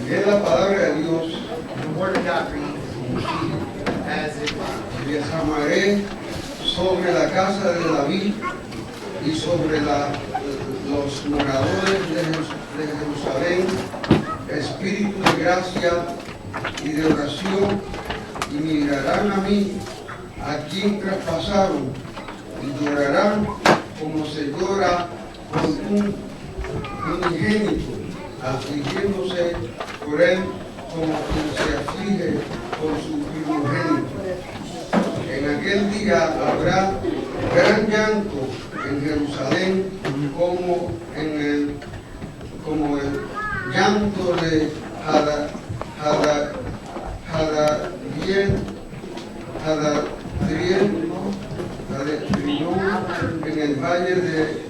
Es la palabra de Dios. The word of God reads as it follows. Y derramaré sobre la casa de David y sobre los moradores de Jerusalén espíritu de gracia y de oración, y mirarán a mí, a quien traspasaron, y llorarán como se llora por un unigénito, afligiéndose por él como quien se aflige por su primogénito. En aquel día habrá gran llanto en Jerusalén como el llanto de Hadadrión en el valle de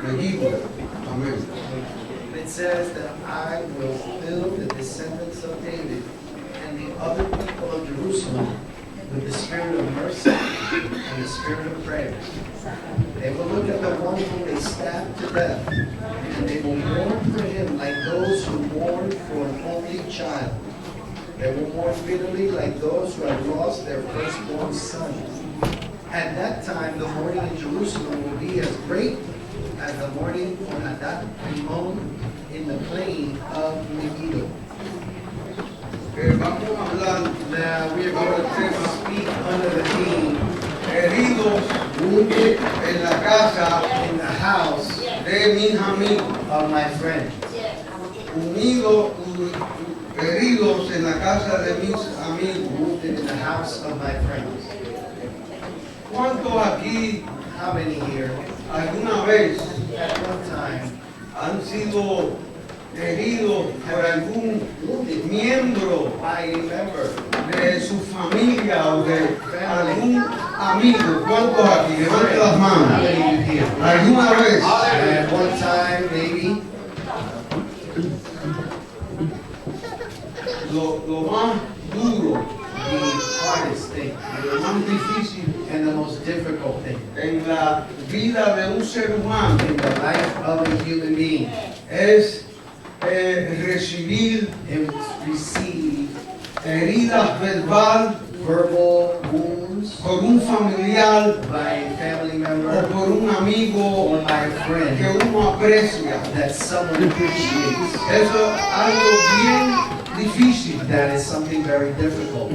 Megiddo. Amén. It says that I will fill the descendants of David and the other people of Jerusalem with the spirit of mercy and the spirit of prayer. They will look at the one whom they stabbed to death, and they will mourn for him like those who mourn for an only child. They will mourn bitterly like those who have lost their firstborn son. At that time, the mourning in Jerusalem will be as great as the mourning for Hadad Rimon in the plain of Megiddo. Vamos a hablar Now we are going to speak under the theme, heridos wounded en la casa in the house de mis amigos, of my friend. Heridos en la casa de mis amigos. Wounded in the house of my friends. ¿Cuántos aquí How many here alguna vez at one time han sido heridos por algún wounded miembro by a member? de su familia o de algún amigo? ¿Cuántos aquí? Levanten las How manos. many of you here? ¿Alguna vez? At one time, maybe. Lo más duro, The hardest thing lo más difícil and the most difficult thing en la vida de un ser humano in the life of a human being es recibir is receive heridas verbal verbal wounds por un familiar by a family o member por un amigo or by a que friend uno aprecia. that someone appreciates. Eso es algo bien difícil. That is something very difficult.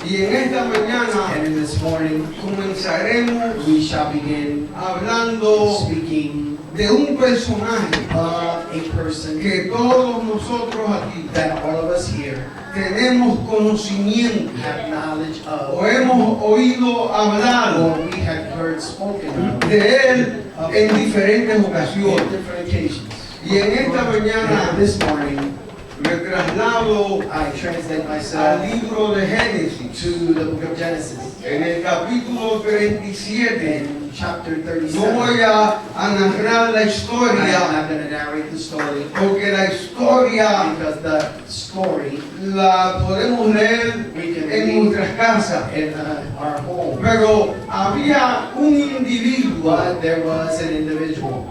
Y en esta mañana And in this morning, comenzaremos we shall begin hablando speaking de un personaje of a person que todos nosotros aquí that all of us here tenemos conocimiento have knowledge o of, hemos oído hablar or we have heard spoken of de él en diferentes on ocasiones. different occasions. Y en esta And mañana this morning, me traslado I translate al myself libro de Génesis, to the book of Genesis. en el capítulo 37. In chapter No 37, voy a narrar la I'm historia not going to narrate the story porque la historia because the story la podemos leer we can en read nuestras casas. in our home. Pero había un individuo, But there was an individual.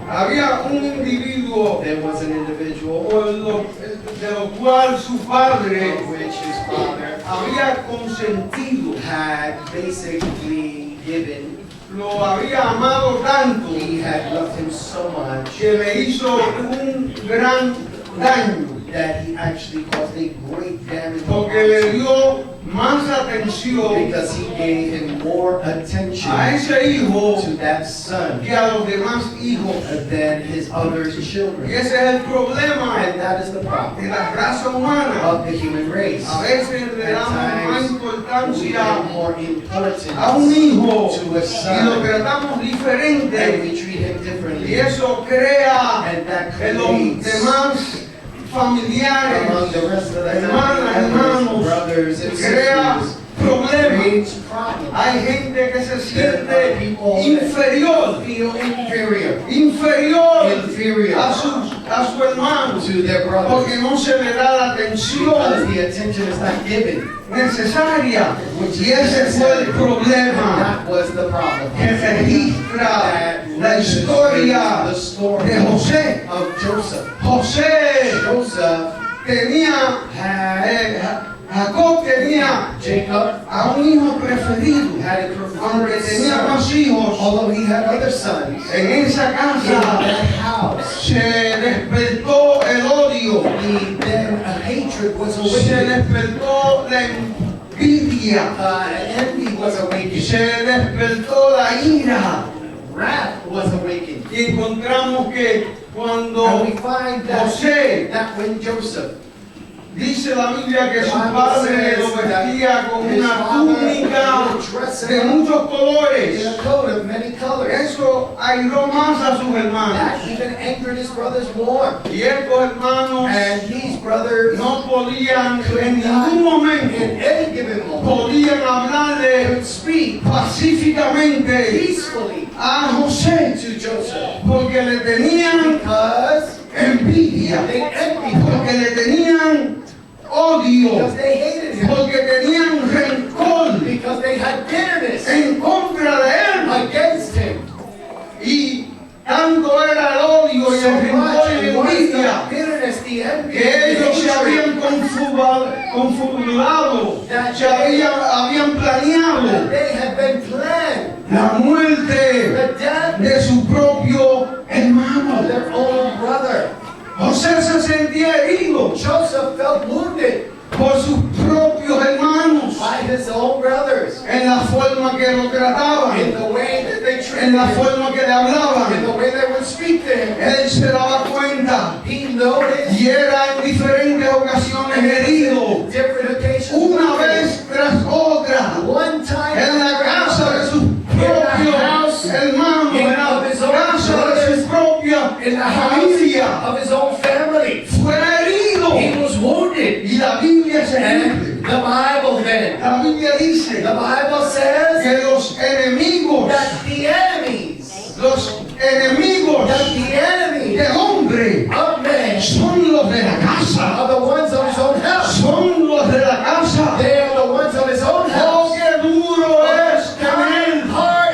There was an individual de lo cual su padre of which his father había consentido, had basically given. lo había amado tanto He had loved him so much que le hizo un gran daño, that he actually caused a great damage porque le dio más atención because he gave him more attention a ese hijo to that son que a los demás hijos. than his other Y children. ese es el problema And that is the problem de la raza humana. of the human race. A veces le At damos más times, we importancia give more importance a un hijo to a y lo son tratamos and diferente, we treat him differently. y eso crea And that en los creates demás familiares, among the rest of the hermanas, family members, hermanos, brothers and crea sisters, problemas. creates problems. Hay gente que se There are siente people inferior, that feel inferior inferior a su hermano, to their brothers porque no se le da la because atención the attention is not given. necesaria. Which is Y ese fue el necessary. problema That was the problem que registra la historia the story de José. of Joseph. José Joseph tenía, Jacob tenía Jacob a un hijo preferido, had a aunque preferred tenía son. más hijos. Although he had other sons, En esa in casa that house, se despertó el odio, then a hatred was se awakened. despertó la envidia, Envy was awakened. se despertó la ira. Wrath was awakened. Y encontramos que cuando And we find José, that when Joseph, dice la Biblia que the su Bible padre lo says that vestía con his una father túnica would dress de him muchos in colores. a coat of many colors. Eso airó más a sus hermanos. That even angered his brothers more. Y estos hermanos And these brothers, no podían en in ningún momento any given moment, podían hablarle could speak pacíficamente peacefully a José to Joseph porque le tenían because envidia, they envied him, porque le tenían odio, because they hated him, porque tenían rencor because they had bitterness en contra de él. against him. Y tanto era el odio y So el rencor much y la was envidia the bitterness, the envy, que ellos se the hatred, habían confabulado, se habían planeado that they had been planned la muerte the death de su propio of hermano. their own brother. José se sentía herido Joseph felt wounded por sus propios hermanos by his own brothers en la forma que lo in trataban, the way that they en treated la him, forma que le in hablaban. the way they would speak to him. Él se daba cuenta He noticed y era en diferentes ocasiones herido, different occasions. una vez tras otra, One time en la casa de sus propios hermanos, en la casa de su propia in the house familia. of his own family. Fue herido. He was wounded. Y la Biblia se And dice, the Bible then, la Biblia dice the Bible says que los enemigos that the enemies del hombre of man son los de la casa, are the ones of his own house. son los de la casa. They are the ones of his own Oh, house. qué duro es tener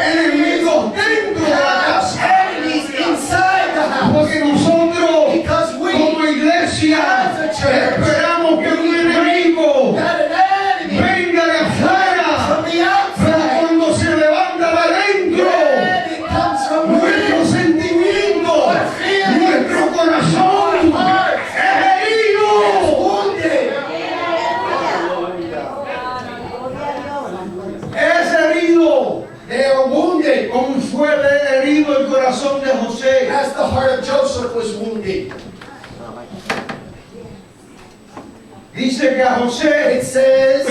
enemigos dentro de la casa, Enemies inside the house. porque nosotros Because como we iglesia as a church esperamos que un enemigo got an enemy venga de afuera, from the pero outside. cuando se levanta de adentro, And it comes from nuestro within. sentimiento, nuestro corazón es herido. Wounded. Es herido, They are wounded. como fue herido el corazón de José. As the heart of Joseph was wounded. Dice que a José It says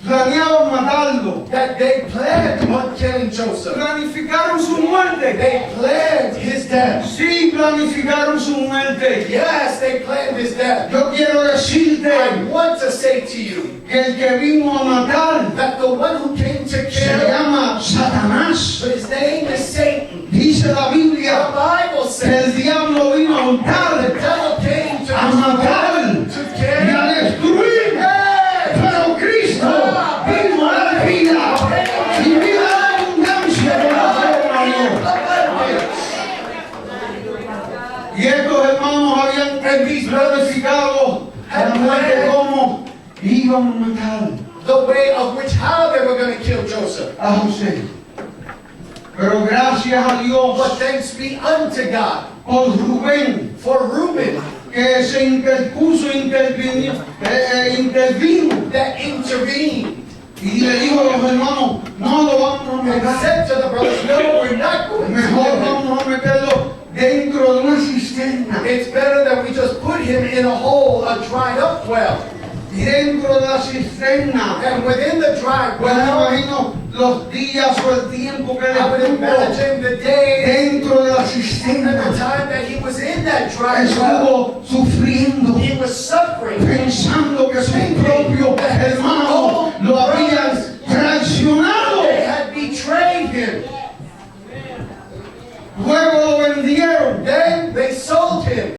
planeaban matarlo, that they planned on killing Joseph. planificaron su muerte. They planned his death. Sí, planificaron su muerte. Yes, they planned his death. Yo quiero I decirte want to say to you que el que vino a matar that the one who came to se kill, llama Satanás. his name is Satan. Dice la The Biblia Bible que says el diablo vino a the hurtar, devil came to a matar to y kill. a destruir. Yes. Pero Cristo vino a dar vida y vida en abundancia por la fe de Dios. Y estos hermanos habían planificado la muerte como iban a matar The way of which how they were going to kill Joseph. a José. Pero gracias a Dios But thanks be unto God por Rubén, for Reuben que se interpuso, intervino that intervened y le dijo a los hermanos, no lo vamos a and matar, said to the brothers, no, we're not going to mejor kill him. vamos a meterlo dentro de una cisterna. It's better that we just put him in a hole, a dried up well. Y dentro de la cisterna, And within the dry pues me well, imagino los días o el tiempo que I would le estuvo imagine the day dentro de la and the cisterna, time that he was in that dry well, estuvo sufriendo, he was suffering. pensando que sus propios hermanos lo habían traicionado. They had betrayed him. Luego lo vendieron. Then they sold him.